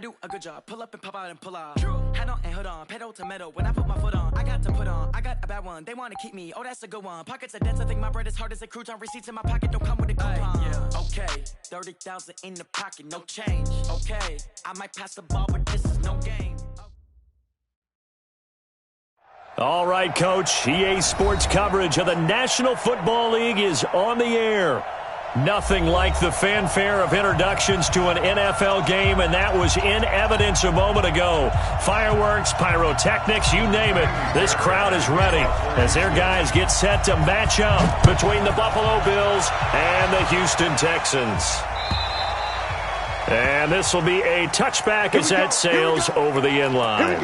do a good job. Pull up and pop out and pull out. Head on and hood on, pedal to metal. When I put my foot on, I got to put on. I got a bad one, they want to keep me. Oh, that's a good one. Pockets are dense, I think my bread is hard as a crouton. Receipts in my pocket don't come with a coupon. Yeah, okay. 30,000 in the pocket, no change. Okay, I might pass the ball, but this is no game. All right, Coach. EA Sports coverage of the National Football League is on the air. Nothing like the fanfare of introductions to an NFL game, and that was in evidence a moment ago. Fireworks, pyrotechnics, you name it. This crowd is ready as their guys get set to match up between the Buffalo Bills and the Houston Texans. And this will be a touchback as that sails over the end line.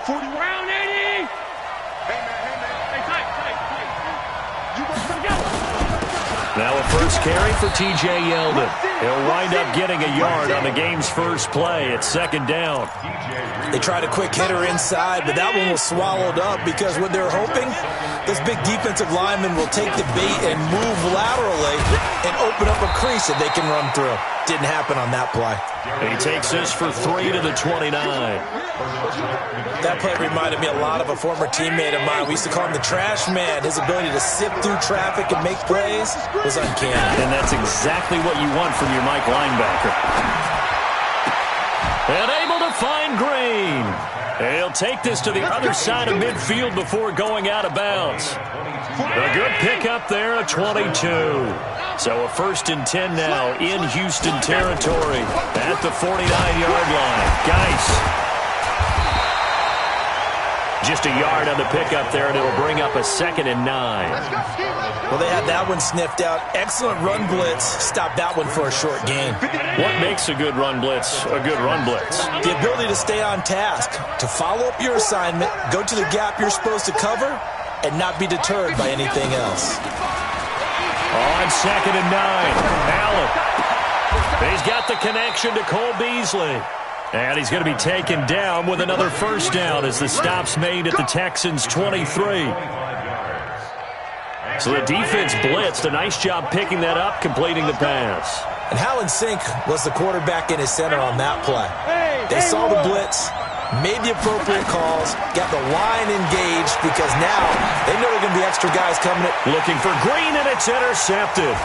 40 round 80. Now a first carry for T.J. Yeldon. He'll wind up getting a yard on the game's first play. It's second down. They tried a quick hitter inside, but that one was swallowed up because what they're hoping, this big defensive lineman will take the bait and move laterally and open up a crease that they can run through. Didn't happen on that play. He takes this for 3 to the 29. That play reminded me a lot of a former teammate of mine. We used to call him the trash man. His ability to sift through traffic and make plays was uncanny. And that's exactly what you want from your Mike linebacker. And able to find Green. He'll take this to the other side of midfield before going out of bounds. A good pickup there, a 22. So a 1st and 10 now in Houston territory at the 49-yard line. Geis. Just a yard on the pickup there, and it'll bring up a 2nd and 9. Well, they had that one sniffed out. Excellent run blitz. Stop that one for a short gain. What makes a good run blitz a good run blitz? The ability to stay on task, to follow up your assignment, go to the gap you're supposed to cover, and not be deterred by anything else. On 2nd and 9, Allen. He's got the connection to Cole Beasley. And he's going to be taken down with another first down as the stop's made at the Texans' 23. So the defense blitzed. A nice job picking that up, completing the pass. And how in sync was the quarterback in his center on that play? They saw the blitz, made the appropriate calls, got the line engaged because now they know there are going to be extra guys coming in. Looking for Green, and it's intercepted.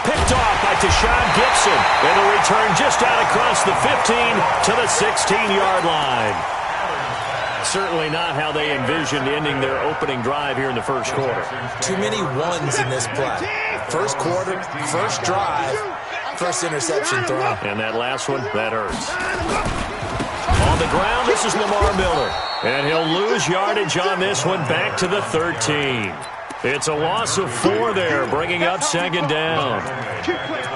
Picked off by Tashawn Gibson. And a return just out across the 15 to the 16-yard line. Certainly not how they envisioned ending their opening drive here in the first quarter. Too many ones in this play. First quarter, first drive, first interception thrown. And that last one, that hurts. On the ground, this is Lamar Miller. And he'll lose yardage on this one back to the 13. It's a loss of 4 there, bringing up 2nd down.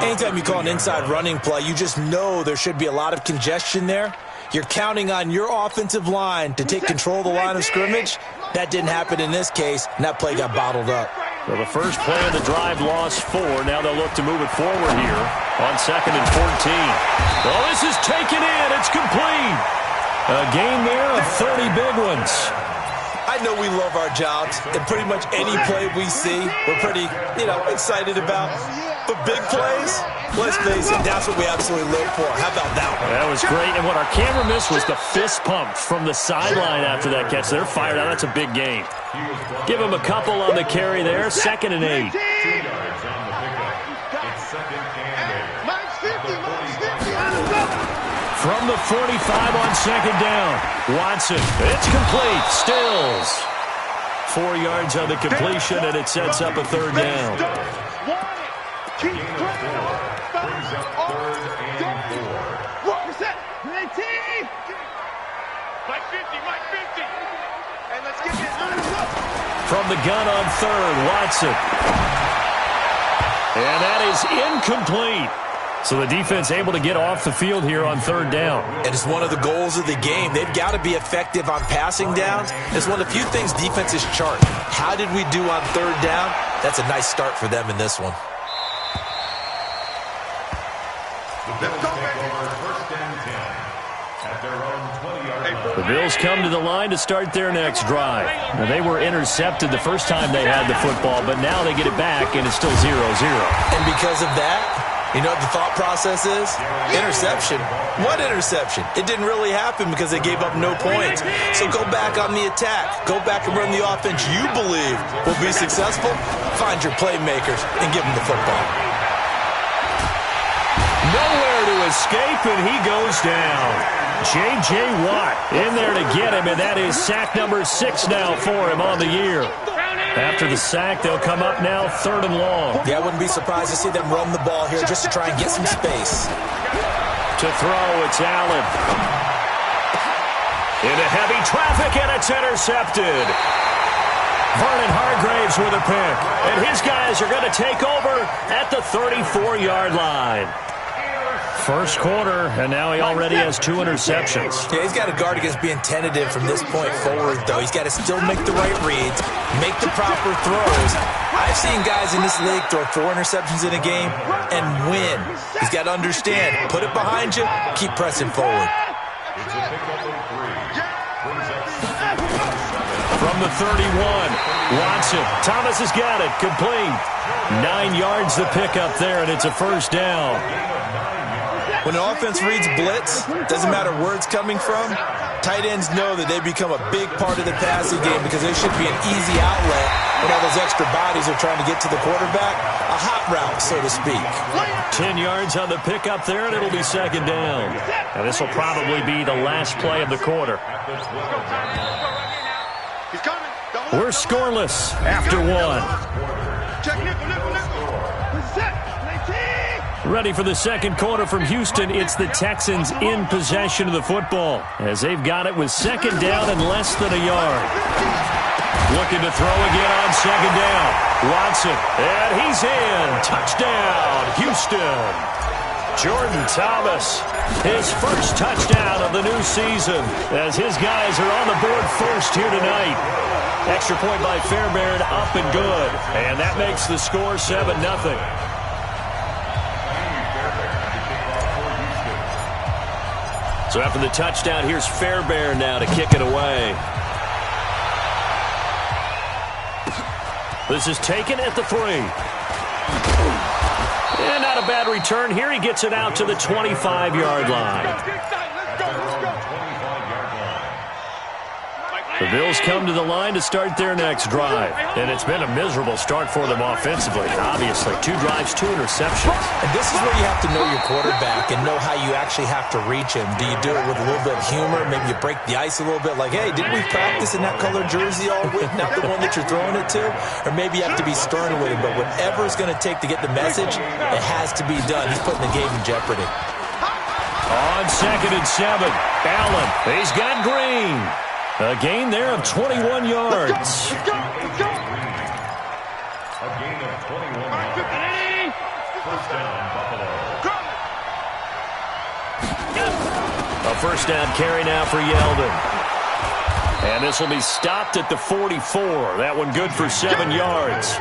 Anytime you call an inside running play, you just know there should be a lot of congestion there. You're counting on your offensive line to take control of the line of scrimmage. That didn't happen in this case, and that play got bottled up. Well, the first play of the drive lost 4. Now they'll look to move it forward here on 2nd and 14. Oh, this is taken in. It's complete. A game there of 30 big ones. I know we love our jobs, and pretty much any play we see, we're pretty, excited about. But big plays, let's face it, that's what we absolutely live for. How about that one? That was great, and what our camera missed was the fist pump from the sideline after that catch. They're fired out. That's a big game. Give them a couple on the carry there, 2nd and 8. From the 45 on 2nd down. Watson, it's complete. Stills. 4 yards on the completion, and it sets up a 3rd down. From the gun on 3rd, Watson. And that is incomplete. So the defense able to get off the field here on 3rd down. And it's one of the goals of the game. They've got to be effective on passing downs. It's one of the few things defenses chart. How did we do on 3rd down? That's a nice start for them in this one. The Bills take over 1st and 10 at their own 20-yard The Bills come to the line to start their next drive. Now, they were intercepted the first time they had the football, but now they get it back, and it's still 0-0. And because of that, you know what the thought process is? Interception. What interception? It didn't really happen because they gave up no points. So go back on the attack. Go back and run the offense you believe will be successful. Find your playmakers and give them the football. Nowhere to escape, and he goes down. J.J. Watt in there to get him, and that is sack number 6 now for him on the year. After the sack, they'll come up now 3rd and long. Yeah, I wouldn't be surprised to see them run the ball here just to try and get some space. To throw, it's Allen. Into heavy traffic, and it's intercepted. Vernon Hargraves with a pick, and his guys are going to take over at the 34-yard line. First quarter, and now he already has 2 interceptions. Yeah, he's got to guard against being tentative from this point forward, though. He's got to still make the right reads, make the proper throws. I've seen guys in this league throw 4 interceptions in a game and win. He's got to understand, put it behind you, keep pressing forward. From the 31, Watson. Thomas has got it, complete. 9 yards the pickup there, and it's a first down. When an offense reads blitz, doesn't matter where it's coming from, tight ends know that they become a big part of the passing game because they should be an easy outlet when all those extra bodies are trying to get to the quarterback. A hot route, so to speak. 10 yards on the pickup there, and it'll be 2nd down. And this will probably be the last play of the quarter. We're scoreless after 1. Ready for the second quarter from Houston. It's the Texans in possession of the football as they've got it with 2nd down and less than a yard. Looking to throw again on 2nd down. Watson, and he's in. Touchdown, Houston. Jordan Thomas, his first touchdown of the new season as his guys are on the board first here tonight. Extra point by Fairbairn, up and good. And that makes the score 7-0. So after the touchdown, here's Fairbairn now to kick it away. This is taken at the 3. And not a bad return here. He gets it out to the 25-yard line. The Bills come to the line to start their next drive. And it's been a miserable start for them offensively, obviously. 2 drives, 2 interceptions. And this is where you have to know your quarterback and know how you actually have to reach him. Do you do it with a little bit of humor? Maybe you break the ice a little bit like, hey, didn't we practice in that colored jersey all week? Not the one that you're throwing it to? Or maybe you have to be stern with him. But whatever it's going to take to get the message, it has to be done. He's putting the game in jeopardy. On 2nd and 7, Allen. He's got Green. A gain there of 21 yards. Let's go. A gain of 21 yards. First down, Buffalo. A first down carry now for Yeldon. And this will be stopped at the 44. That one good for 7 yards.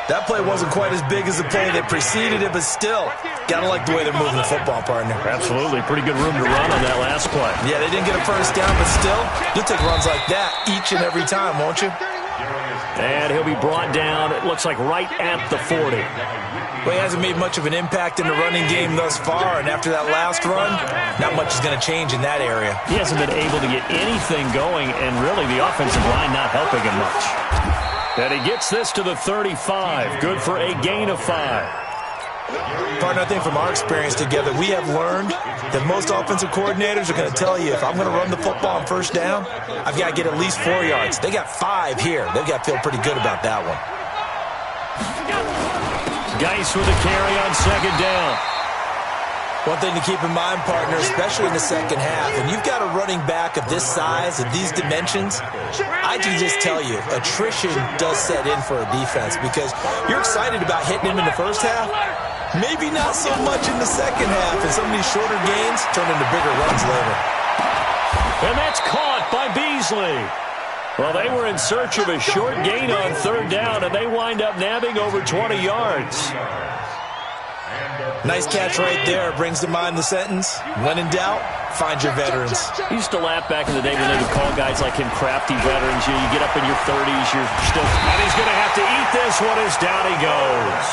That play wasn't quite as big as the play that preceded it, but still, gotta like the way they're moving the football, partner. Absolutely. Pretty good room to run on that last play. Yeah, they didn't get a first down, but still, you'll take runs like that each and every time, won't you? And he'll be brought down, it looks like right at the 40. Well, he hasn't made much of an impact in the running game thus far, and after that last run, not much is going to change in that area. He hasn't been able to get anything going, and really the offensive line not helping him much. And he gets this to the 35. Good for a gain of 5. Partner, I think from our experience together, we have learned that most offensive coordinators are going to tell you, if I'm going to run the football on first down, I've got to get at least 4 yards. They got 5 here. They've got to feel pretty good about that one. Geis with a carry on 2nd down. One thing to keep in mind, partner, especially in the second half, when you've got a running back of this size, of these dimensions, I can just tell you, attrition does set in for a defense because you're excited about hitting him in the first half, maybe not so much in the second half, and some of these shorter gains turn into bigger runs later. And that's caught by Beasley. Well, they were in search of a short gain on 3rd down, and they wind up nabbing over 20 yards. Nice catch right there. Brings to mind the sentence, when in doubt, find your veterans. I used to laugh back in the day when they would call guys like him crafty veterans. You get up in your 30s, you're still... And he's going to have to eat this one as down he goes.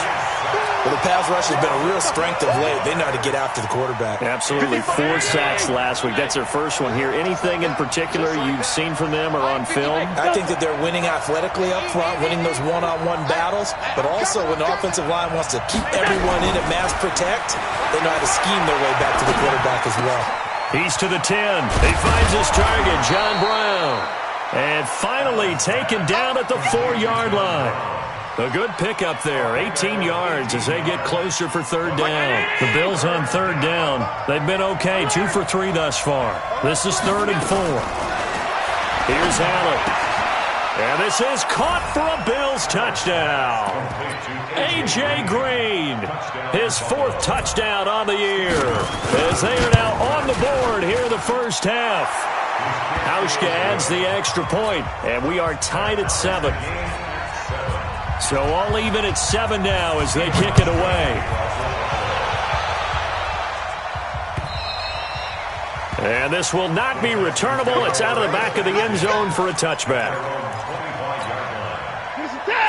Well, the pass rush has been a real strength of late. They know how to get after the quarterback. Absolutely. 4 sacks last week. That's their first one here. Anything in particular you've seen from them or on film? I think that they're winning athletically up front, winning those one-on-one battles, but also when the offensive line wants to keep everyone in and mass protect, they know how to scheme their way back to the quarterback as well. He's to the 10. He finds his target, John Brown. And finally taken down at the 4-yard line. A good pickup there, 18 yards as they get closer for third down. The Bills on third down. They've been okay, 2 for 3 thus far. This is 3rd and 4. Here's Allen. And this is caught for a Bills touchdown. A.J. Green, his 4th touchdown on the year. As they are now on the board here in the first half. Hauschka adds the extra point, and we are tied at 7. So all even at 7 now as they kick it away. And this will not be returnable. It's out of the back of the end zone for a touchback.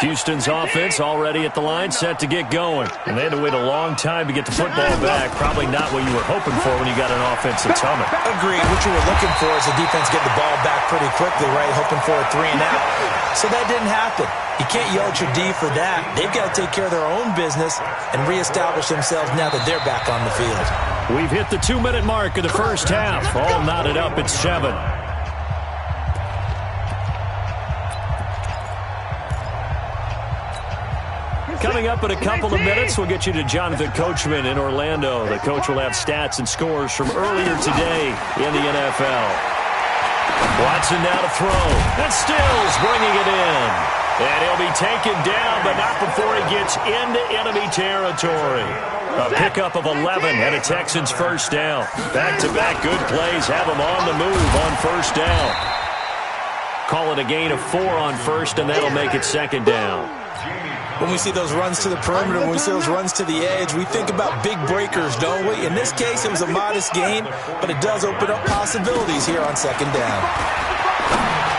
Houston's offense already at the line, set to get going. And they had to wait a long time to get the football back. Probably not what you were hoping for when you got an offense that's humming. Agreed. What you were looking for is the defense get the ball back pretty quickly, right? Hoping for a 3-and-out. So that didn't happen. You can't yell at your D for that. They've got to take care of their own business and reestablish themselves now that they're back on the field. We've hit the 2-minute mark of the first half. All knotted up at 7. Coming up in a couple of minutes, we'll get you to Jonathan Coachman in Orlando. The coach will have stats and scores from earlier today in the NFL. Watson now to throw. And Stills bringing it in. And he'll be taken down, but not before he gets into enemy territory. A pickup of 11 and a Texans first down. Back-to-back good plays have them on the move on first down. Call it a gain of 4 on first, and that'll make it second down. When we see those runs to the perimeter, when we see those runs to the edge, we think about big breakers, don't we? In this case, it was a modest gain, but it does open up possibilities here on second down.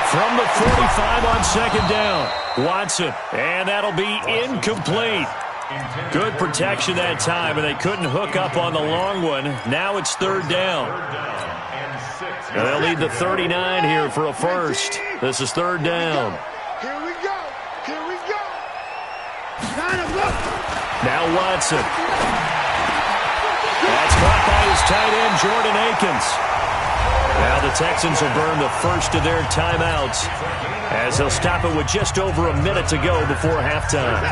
From the 45 on second down, Watson, and that'll be incomplete. Good protection that time, and they couldn't hook up on the long one. Now it's third down. And they'll need the 39 here for a first. This is third down. Here we go. Here we go. Now Watson. That's caught by his tight end, Jordan Akins. Now the Texans will burn the first of their timeouts as they'll stop it with just over a minute to go before halftime.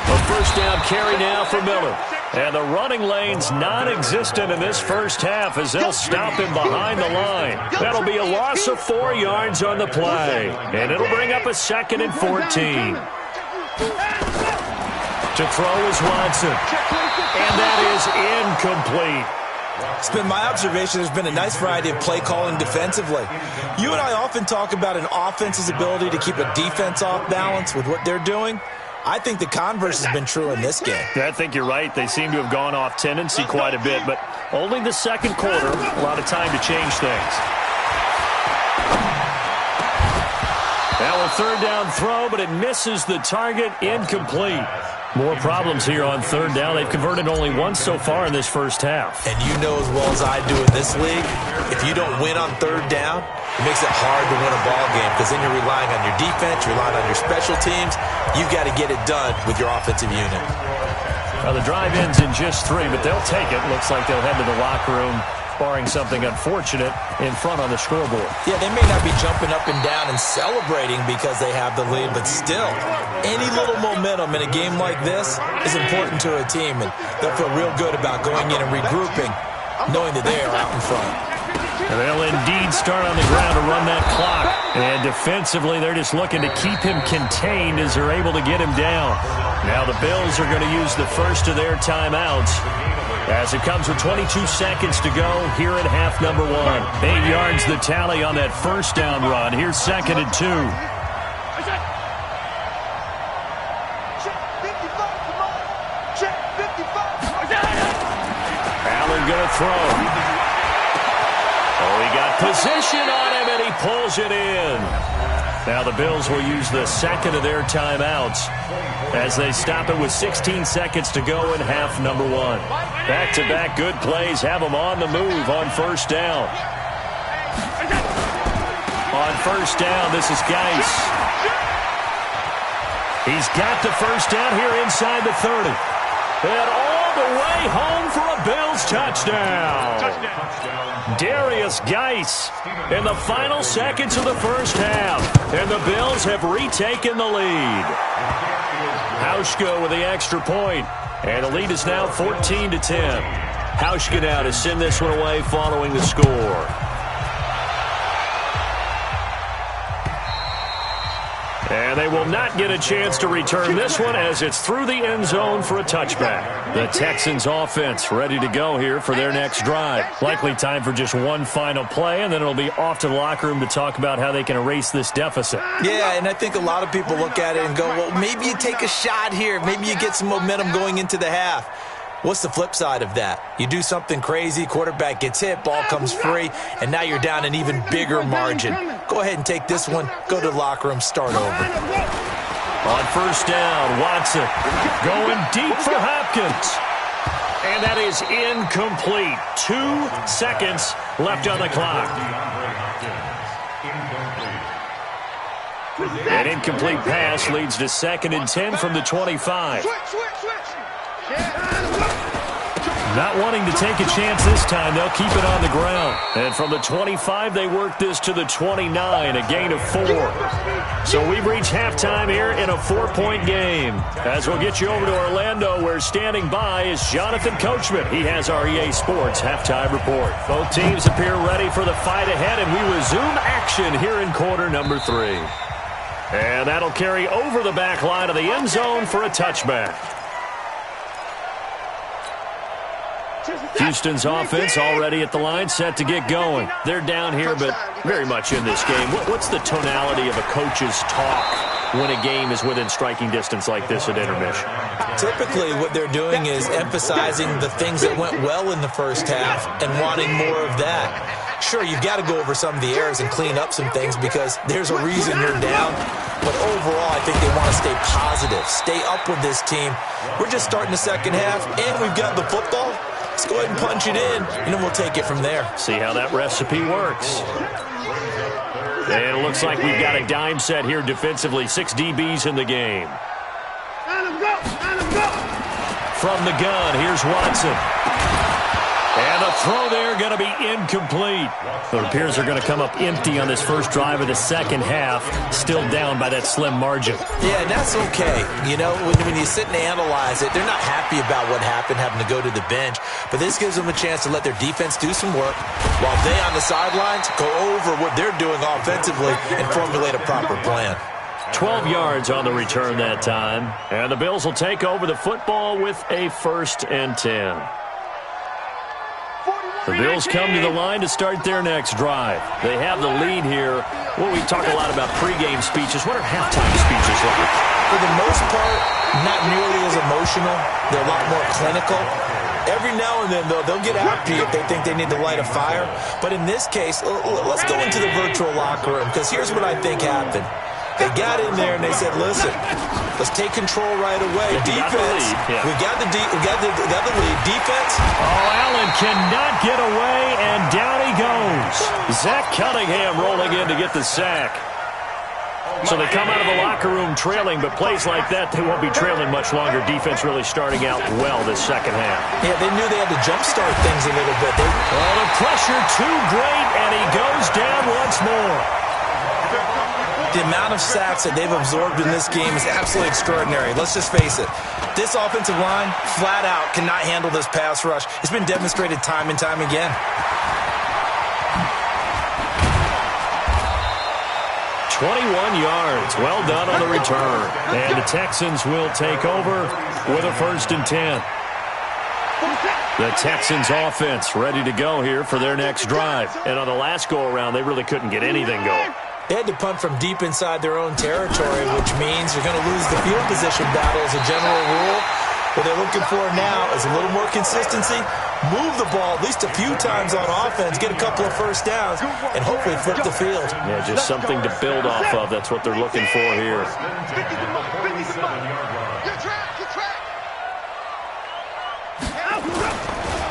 A first down carry now for Miller. And the running lane's non-existent in this first half as they'll stop him behind the line. That'll be a loss of 4 yards on the play. And it'll bring up a 2nd and 14. To throw is Watson. And that is incomplete. It's been my observation there's been a nice variety of play calling defensively. You and I often talk about an offense's ability to keep a defense off balance with what they're doing. I think the converse has been true in this game. I think you're right. They seem to have gone off tendency quite a bit, but only the second quarter, a lot of time to change things. Now a third down throw, but it misses the target, incomplete. More problems here on third down. They've converted only once so far in this first half. And you know as well as I do in this league, if you don't win on third down, it makes it hard to win a ball game because then you're relying on your defense, you're relying on your special teams. You've got to get it done with your offensive unit. Now the drive ends in just 3, but they'll take it. Looks like they'll head to the locker room, barring something unfortunate in front on the scoreboard. Yeah, they may not be jumping up and down and celebrating because they have the lead, but still, any little momentum in a game like this is important to a team, and they'll feel real good about going in and regrouping, knowing that they are out in front. And they'll indeed start on the ground to run that clock. And defensively, they're just looking to keep him contained as they're able to get him down. Now the Bills are going to use the first of their timeouts as it comes with 22 seconds to go here at half number 1. 8 yards the tally on that first down run. Here's 2nd and 2. Check 55, come on. Check 55. Allen going to throw. Oh, he got position on him, and he pulls it in. Now the Bills will use the second of their timeouts as they stop it with 16 seconds to go in half number one. Back-to-back good plays have them on the move on first down. On first down, this is Geis. He's got the first down here inside the 30. And all the way home for a Bills touchdown. Darius Geis in the final seconds of the first half. And the Bills have retaken the lead. Hauschka with the extra point. And the lead is now 14-10. Hauschka now to send this one away following the score. And they will not get a chance to return this one as it's through the end zone for a touchback. The Texans offense ready to go here for their next drive. Likely time for just one final play, and then it'll be off to the locker room to talk about how they can erase this deficit. Yeah, and I think a lot of people look at it and go, well, maybe you take a shot here. Maybe you get some momentum going into the half. What's the flip side of that? You do something crazy, quarterback gets hit, ball comes free, and now you're down an even bigger margin. Go ahead and take this one, go to the locker room, start over. On first down, Watson going deep for Hopkins. And that is incomplete. 2 seconds left on the clock. An incomplete pass leads to 2nd and 10 from the 25. Not wanting to take a chance this time, they'll keep it on the ground. And from the 25, they work this to the 29, a gain of 4. So we've reached halftime here in a 4-point game. As we'll get you over to Orlando, where standing by is Jonathan Coachman. He has our EA Sports halftime report. Both teams appear ready for the fight ahead, and we resume action here in quarter number 3. And that'll carry over the back line of the end zone for a touchback. Houston's offense already at the line, set to get going. They're down here, but very much in this game. What's the tonality of a coach's talk when a game is within striking distance like this at intermission? Typically, what they're doing is emphasizing the things that went well in the first half and wanting more of that. Sure, you've got to go over some of the errors and clean up some things because there's a reason you're down. But overall, I think they want to stay positive, stay up with this team. We're just starting the second half, and we've got the football. Let's go ahead and punch it in, and then we'll take it from there. See how that recipe works. And it looks like we've got a dime set here defensively. 6 DBs in the game. Let him go! Let him go! From the gun, here's Watson. And the throw there going to be incomplete. So it appears they're going to come up empty on this first drive of the second half, still down by that slim margin. Yeah, and that's okay. You know, when you sit and analyze it, they're not happy about what happened, having to go to the bench. But this gives them a chance to let their defense do some work while they on the sidelines go over what they're doing offensively and formulate a proper plan. 12 yards on the return that time. And the Bills will take over the football with a 1st and 10. The Bills come to the line to start their next drive. They have the lead here. Well, we talk a lot about pregame speeches. What are halftime speeches like? For the most part, not nearly as emotional. They're a lot more clinical. Every now and then, though, they'll get happy if they think they need to light a fire. But in this case, let's go into the virtual locker room, because here's what I think happened. They got in there and they said, listen, let's take control right away. Defense, we got the lead. Defense. Oh, Allen cannot get away, and down he goes. Zach Cunningham rolling in to get the sack. So they come out of the locker room trailing, but plays like that, they won't be trailing much longer. Defense really starting out well this second half. Yeah, they knew they had to jumpstart things a little bit. The pressure too great, and he goes down once more. The amount of sacks that they've absorbed in this game is absolutely extraordinary. Let's just face it. This offensive line, flat out, cannot handle this pass rush. It's been demonstrated time and time again. 21 yards. Well done on the return. And the Texans will take over with a 1st and 10. The Texans offense ready to go here for their next drive. And on the last go-around, they really couldn't get anything going. They had to punt from deep inside their own territory, which means you're going to lose the field position battle as a general rule. What they're looking for now is a little more consistency, move the ball at least a few times on offense, get a couple of first downs, and hopefully flip the field. Yeah, just something to build off of. That's what they're looking for here.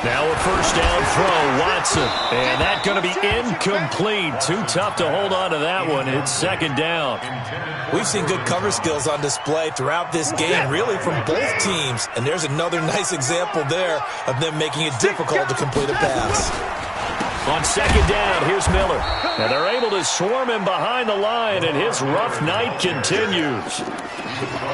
Now a first down throw, Watson. And that's going to be incomplete. Too tough to hold on to that one. It's second down. We've seen good cover skills on display throughout this game, really from both teams. And there's another nice example there of them making it difficult to complete a pass. On second down, here's Miller. And they're able to swarm him behind the line, and his rough night continues.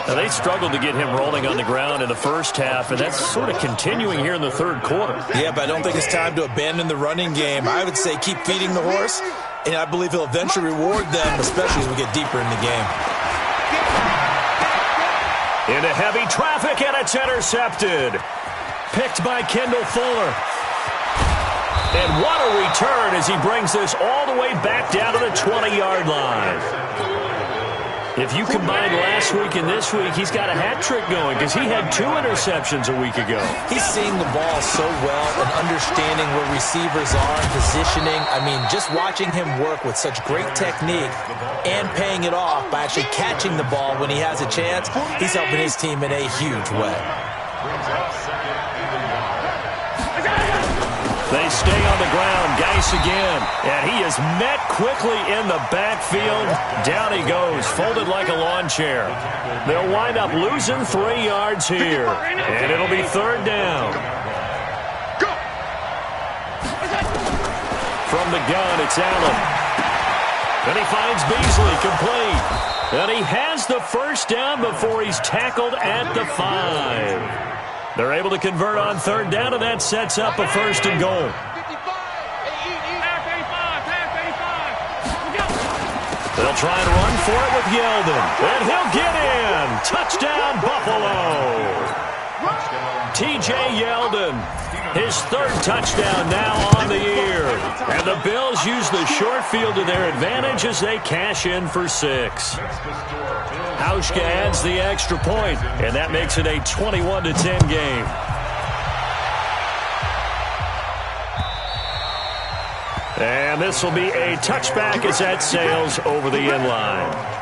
Now, they struggled to get him rolling on the ground in the first half, and that's sort of continuing here in the third quarter. Yeah, but I don't think it's time to abandon the running game. I would say keep feeding the horse, and I believe he'll eventually reward them, especially as we get deeper in the game. Into heavy traffic, and it's intercepted. Picked by Kendall Fuller. And what a return as he brings this all the way back down to the 20-yard line. If you combine last week and this week, he's got a hat trick going because he had 2 interceptions a week ago. He's seeing the ball so well and understanding where receivers are and positioning. I mean, just watching him work with such great technique and paying it off by actually catching the ball when he has a chance, he's helping his team in a huge way. They stay on the ground. Geis again. And he is met quickly in the backfield. Down he goes, folded like a lawn chair. They'll wind up losing 3 yards here. And it'll be third down. From the gun, it's Allen. And he finds Beasley complete. And he has the first down before he's tackled at the 5. They're able to convert on third down, and that sets up a first and goal. They'll try and run for it with Yeldon. And he'll get in. Touchdown, Buffalo. T.J. Yeldon, his 3rd touchdown now on the year. And the Bills use the short field to their advantage as they cash in for 6. Hauschka adds the extra point, and that makes it a 21-10 game. And this will be a touchback as that sails over the end line.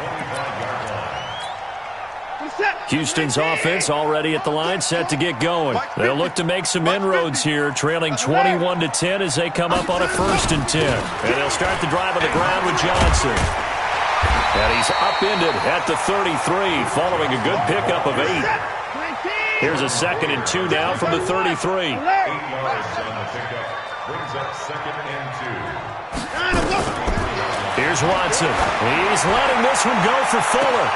Houston's offense already at the line, set to get going. They'll look to make some inroads here, trailing 21-10 as they come up on a 1st and 10. And they'll start the drive on the ground with Johnson. And he's upended at the 33, following a good pickup of 8. Here's a 2nd and 2 now from the 33. Here's Watson. He's letting this one go for Fuller.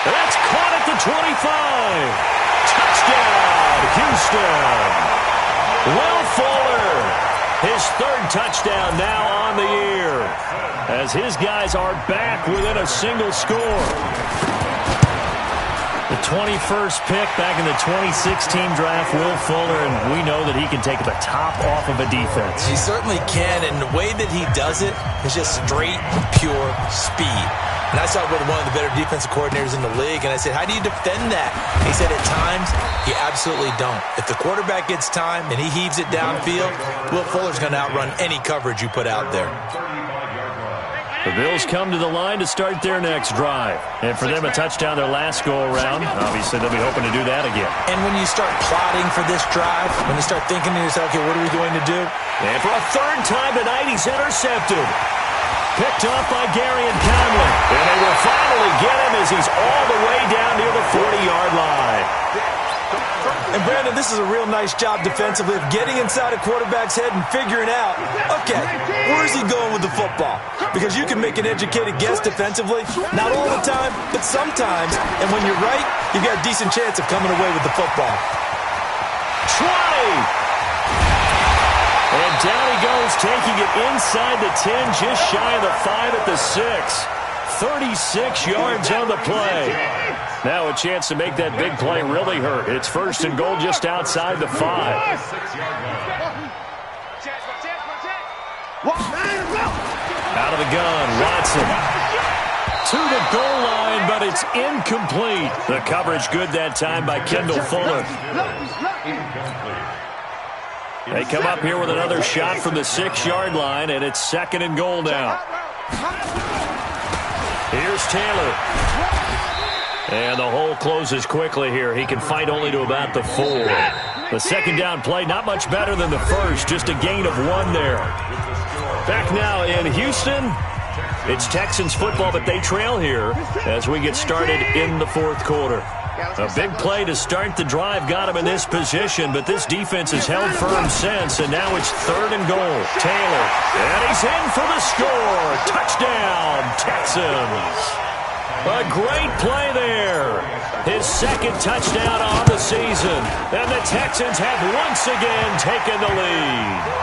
And that's caught at the 25. Touchdown, Houston. Will Fuller, his 3rd touchdown now on the year, as his guys are back within a single score. The 21st pick back in the 2016 draft, Will Fuller, and we know that he can take the top off of a defense. He certainly can, and the way that he does it is just straight, pure speed. And I saw it with one of the better defensive coordinators in the league, and I said, how do you defend that? He said, at times, you absolutely don't. If the quarterback gets time and he heaves it downfield, Will Fuller's going to outrun any coverage you put out there. The Bills come to the line to start their next drive. And for them, a touchdown their last go-around. Obviously, they'll be hoping to do that again. And when you start plotting for this drive, when you start thinking to yourself, okay, what are we going to do? And for a 3rd time tonight, he's intercepted. Picked off by Gary and Conley. And they will finally get him as he's all the way down near the 40-yard line. And, Brandon, this is a real nice job defensively of getting inside a quarterback's head and figuring out, okay, where's he going with the football? Because you can make an educated guess defensively, not all the time, but sometimes. And when you're right, you've got a decent chance of coming away with the football. 20! And down he goes, taking it inside the 10, just shy of the 5 at the 6. 36 yards on the play. Now a chance to make that big play really hurt. It's 1st and goal just outside the 5. Out of the gun, Watson. It's incomplete. The coverage good that time by Kendall Fuller. They come up here with another shot from the 6-yard line, and it's 2nd and goal now. Here's Taylor. And the hole closes quickly here. He can fight only to about the 4. The 2nd down play, not much better than the first, just a gain of 1 there. Back now in Houston. It's Texans football, but they trail here as we get started in the 4th quarter. A big play to start the drive got him in this position, but this defense has held firm since, and now it's 3rd and goal. Taylor, and he's in for the score. Touchdown, Texans. A great play there. His 2nd touchdown on the season, and the Texans have once again taken the lead.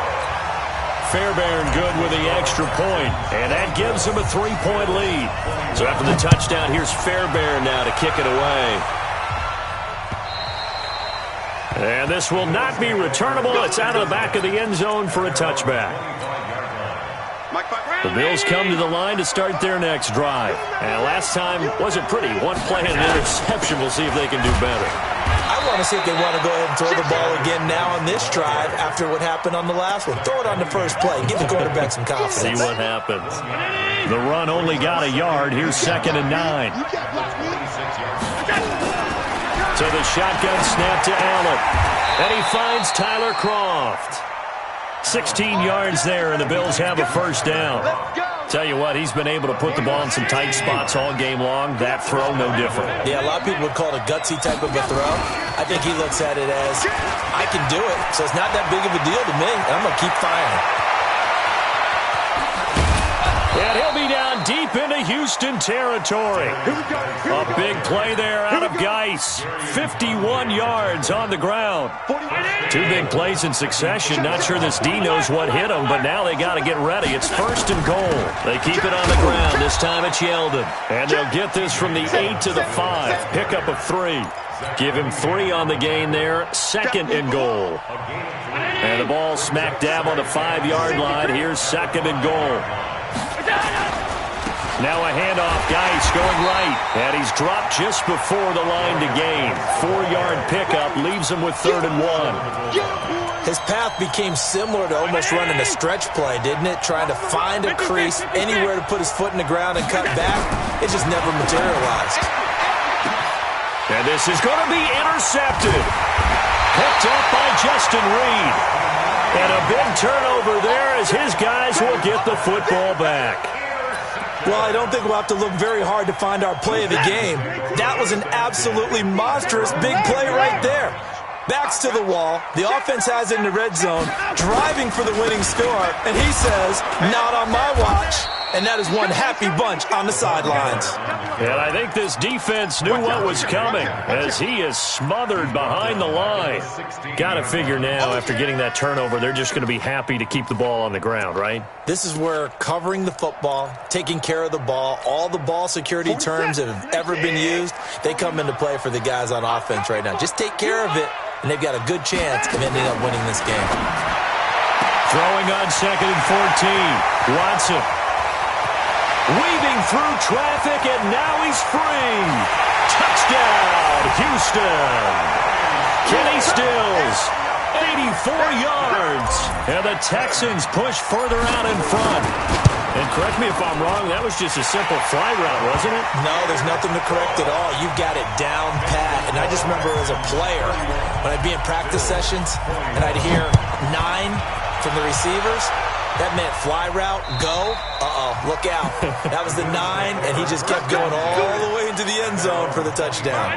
Fairbairn good with the extra point, and that gives him a 3-point lead. So after the touchdown, here's Fairbairn now to kick it away. And this will not be returnable. It's out of the back of the end zone for a touchback. The Bills come to the line to start their next drive. And last time wasn't pretty. 1 play and an interception. We'll see if they can do better. I want to see if they want to go ahead and throw the ball again now on this drive after what happened on the last one. Throw it on the first play. Give the quarterback some confidence. See what happens. The run only got a yard. Here's 2nd and 9. So the shotgun snap to Allen. And he finds Tyler Kroft. 16 yards there, and the Bills have a first down. Tell you what, he's been able to put the ball in some tight spots all game long. That throw, no different. Yeah, a lot of people would call it a gutsy type of a throw. I think he looks at it as, I can do it, so it's not that big of a deal to me, and I'm going to keep firing. And he'll be down deep into Houston territory. A big play there out of Geis. 51 yards on the ground. 2 big plays in succession. Not sure this D knows what hit him, but now they got to get ready. It's 1st and goal. They keep it on the ground. This time it's Yeldon. And they'll get this from the 8 to the 5. Pickup of 3. Give him 3 on the gain there. 2nd and goal. And the ball smack dab on the 5-yard line. Here's 2nd and goal. Now a handoff, Geis going right, and he's dropped just before the line to gain. 4-yard pickup leaves him with 3rd and 1. His path became similar to almost running a stretch play, didn't it? Trying to find a crease, anywhere to put his foot in the ground and cut back. It just never materialized. And this is going to be intercepted. Picked up by Justin Reed. And a big turnover there as his guys will get the football back. Well, I don't think we'll have to look very hard to find our play of the game. That was an absolutely monstrous big play right there. Backs to the wall. The offense has it in the red zone, driving for the winning score. And he says, not on my watch. And that is one happy bunch on the sidelines. And I think this defense knew what was coming as he is smothered behind the line. Got to figure now after getting that turnover, they're just going to be happy to keep the ball on the ground, right? This is where covering the football, taking care of the ball, all the ball security terms that have ever been used, they come into play for the guys on offense right now. Just take care of it, and they've got a good chance of ending up winning this game. Throwing on 2nd and 14. Watson. Weaving through traffic, and now he's free. Touchdown, Houston. Kenny Stills, 84 yards. And the Texans push further out in front. And correct me if I'm wrong, that was just a simple fly route, wasn't it? No, there's nothing to correct at all. You got it down pat. And I just remember as a player, when I'd be in practice sessions, and I'd hear 9 from the receivers, that meant fly route, go, look out. That was the 9, and he just kept going all the way into the end zone for the touchdown.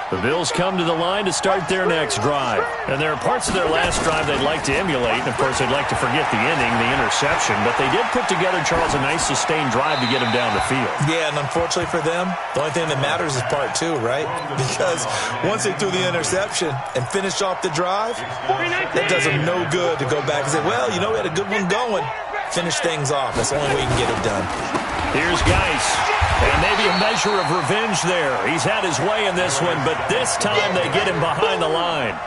The Bills come to the line to start their next drive. And there are parts of their last drive they'd like to emulate. And, of course, they'd like to forget the inning, the interception. But they did put together, Charles, a nice sustained drive to get him down the field. Yeah, and unfortunately for them, the only thing that matters is part 2, right? Because once they threw the interception and finished off the drive, that does them no good to go back and say, well, you know, we had a good one going. Finish things off. That's the only way you can get it done. Here's Geis. And maybe a measure of revenge there. He's had his way in this one, but this time they get him behind the line.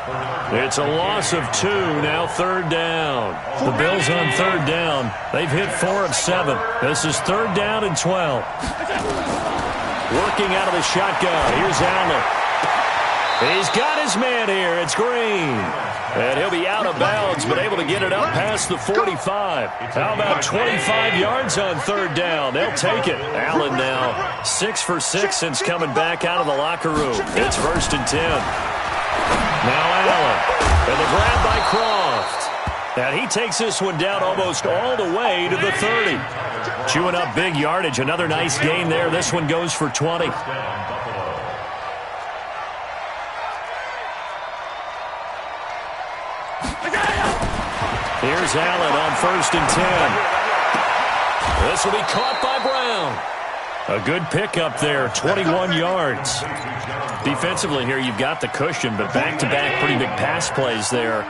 It's a loss of 2, now 3rd down. The Bills on 3rd down. They've hit 4 of 7. This is 3rd down and 12. working out of the shotgun. Here's Allen. He's got his man here. It's Green. And he'll be out of bounds, but able to get it up past the 45. How about 25 yards on third down? They'll take it. Allen now 6 for 6 since coming back out of the locker room. It's 1st and 10. Now Allen. And the grab by Croft. And he takes this one down almost all the way to the 30. Chewing up big yardage. Another nice gain there. This one goes for 20. Here's Allen on 1st and 10. This will be caught by Brown. A good pickup there, 21 yards. Defensively here, you've got the cushion, but back-to-back pretty big pass plays there.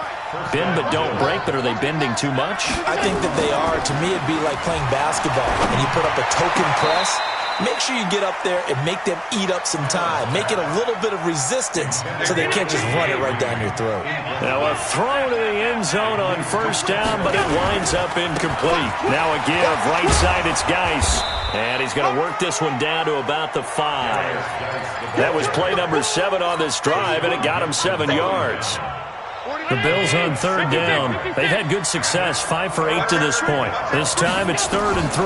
Bend but don't break, but are they bending too much? I think that they are. To me, it'd be like playing basketball, and you put up a token press. Make sure you get up there and make them eat up some time. Make it a little bit of resistance so they can't just run it right down your throat. Now a throw to the end zone on 1st down, but it winds up incomplete. Now a give. Right side, it's Geis. And he's going to work this one down to about the 5. That was play number 7 on this drive, and it got him 7 yards. The Bills on 3rd down. They've had good success, 5 for 8 to this point. This time it's 3rd and 3.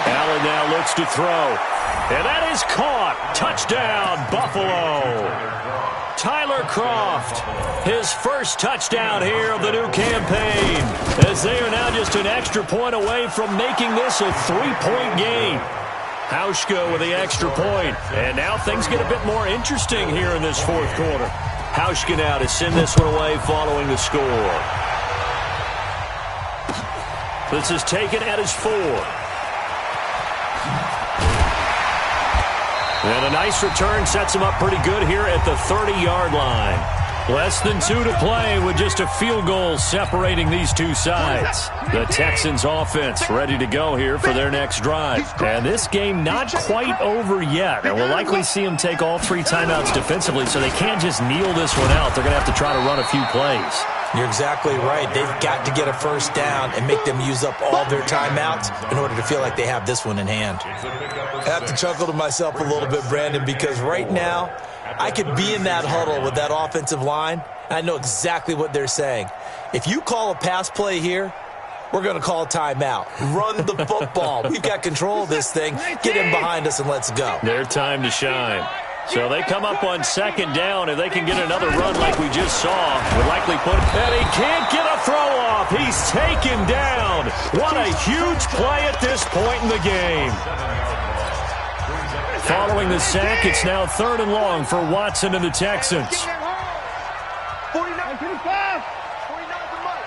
Allen now looks to throw. And that is caught. Touchdown, Buffalo. Tyler Croft, his first touchdown here of the new campaign, as they are now just an extra point away from making this a 3-point game. Hauschka with the extra point. And now things get a bit more interesting here in this 4th quarter. Hauschka now to send this one away following the score. This is taken at his 4. And a nice return sets him up pretty good here at the 30-yard line. Less than 2 to play with just a field goal separating these two sides. The Texans offense ready to go here for their next drive. And this game not quite over yet. And we'll likely see them take all 3 timeouts defensively, so they can't just kneel this one out. They're going to have to try to run a few plays. You're exactly right. They've got to get a 1st down and make them use up all their timeouts in order to feel like they have this one in hand. I have to chuckle to myself a little bit, Brandon, because right now I could be in that huddle with that offensive line. I know exactly what they're saying. If you call a pass play here, we're going to call a timeout. Run the football. We've got control of this thing. Get in behind us and let's go. Their time to shine. So they come up on 2nd down. If they can get another run like we just saw, would likely put it. And he can't get a throw off. He's taken down. What a huge play at this point in the game. Following the sack, it's now 3rd and long for Watson and the Texans. 49, 55. 49 to Mike.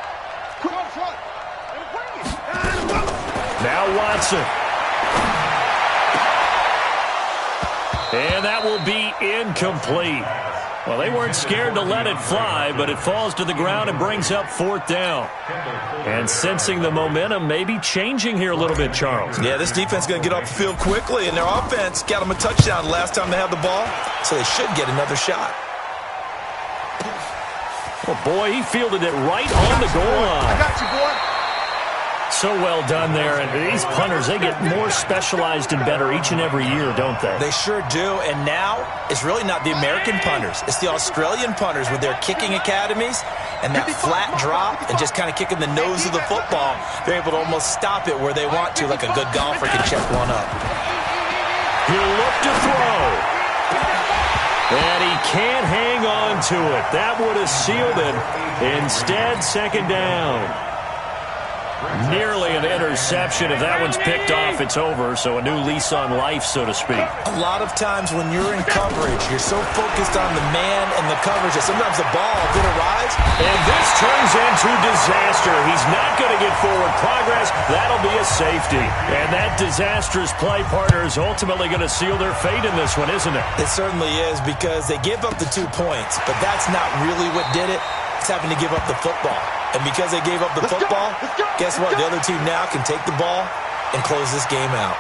Put up front. And bring it. Now Watson. And that will be incomplete. Well, they weren't scared to let it fly, but it falls to the ground and brings up 4th down. And sensing the momentum maybe changing here a little bit, Charles. Yeah, this defense is going to get off the field quickly, and their offense got them a touchdown last time they had the ball, so they should get another shot. Oh, boy, he fielded it right on the goal line. I got you, boy. So well done there. And these punters, they get more specialized and better each and every year, don't they? They sure do. And now it's really not the American punters. It's the Australian punters with their kicking academies and that flat drop and just kind of kicking the nose of the football. They're able to almost stop it where they want to, like a good golfer can check one up. He'll look to throw. And he can't hang on to it. That would have sealed it. Instead, 2nd down. Nearly an interception. If that one's picked off, it's over. So a new lease on life, so to speak. A lot of times when you're in coverage, you're so focused on the man and the coverage that sometimes the ball could arrive. And this turns into disaster. He's not going to get forward progress. That'll be a safety. And that disastrous play partner is ultimately going to seal their fate in this one, isn't it? It certainly is, because they gave up the 2 points. But that's not really what did it. It's having to give up the football. And because they gave up the football, guess what? The other team now can take the ball and close this game out.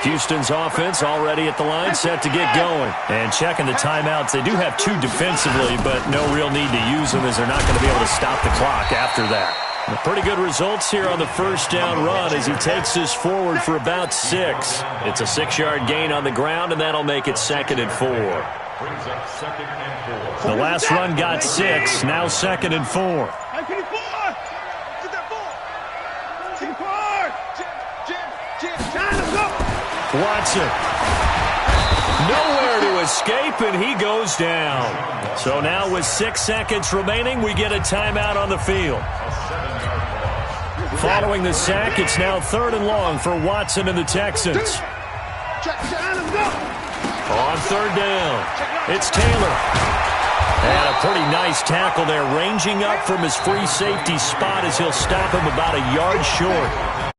Houston's offense already at the line, set to get going. And checking the timeouts. They do have 2 defensively, but no real need to use them as they're not going to be able to stop the clock after that. Pretty good results here on the first down run as he takes this forward for about 6. It's a 6-yard gain on the ground, and that'll make it 2nd and 4. The last run got 6, now 2nd and 4. Watson. Nowhere to escape, and he goes down. So now with 6 seconds remaining, we get a timeout on the field. Following the sack, it's now 3rd and long for Watson and the Texans. On 3rd down, it's Taylor. And a pretty nice tackle there, ranging up from his free safety spot as he'll stop him about a yard short.